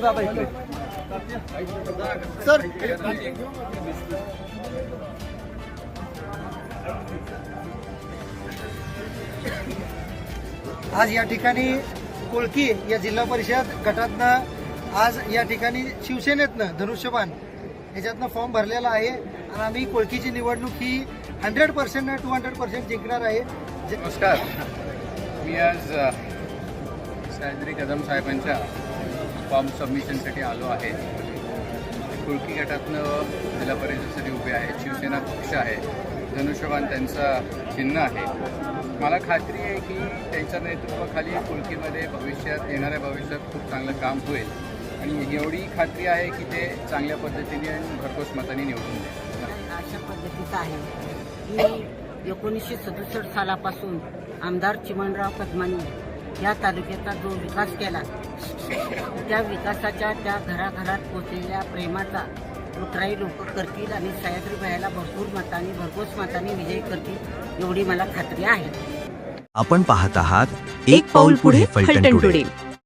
दादा इकडे सर आज या ठिकाणी कोळकी या जिल्हा परिषद गटातनं आज या ठिकाणी शिवसेनेतनं धनुष्यबाण याच्यातनं फॉर्म भरलेला आहे आणि आम्ही कोळकीची निवडणूक ही 100% 200% जिंकणार आहे. नमस्कार. मी आज सह्याद्री कदम साहेबांच्या फॉर्म सबमिशनसाठी आलो आहे. कुळकी गटातनं जिल्हा परिषदेसाठी उभे आहेत. शिवसेना पक्ष आहे. धनुष्यबाण त्यांचा चिन्ह आहे. मला खात्री आहे की त्यांच्या नेतृत्वाखाली कुळकीमध्ये येणाऱ्या भविष्यात खूप चांगलं काम होईल आणि एवढी खात्री आहे की ते चांगल्या पद्धतीने आणि भरघोस मतांनी निवडून देईल. अशा पद्धतीचं आहे की 1967 सालापासून आमदार चिमणराव कदमांनी या तालुक्याचा जो विकास केला त्या विकासाच्या त्या घराघरात पोचलेल्या प्रेमाचा लुटराई लोक करतील आणि सह्याद्री भैयाला भरघोस मतांनी विजयी करतील एवढी मला खात्री आहे. आपण पाहत आहात एक पाऊल पुढे फलटण टुडे.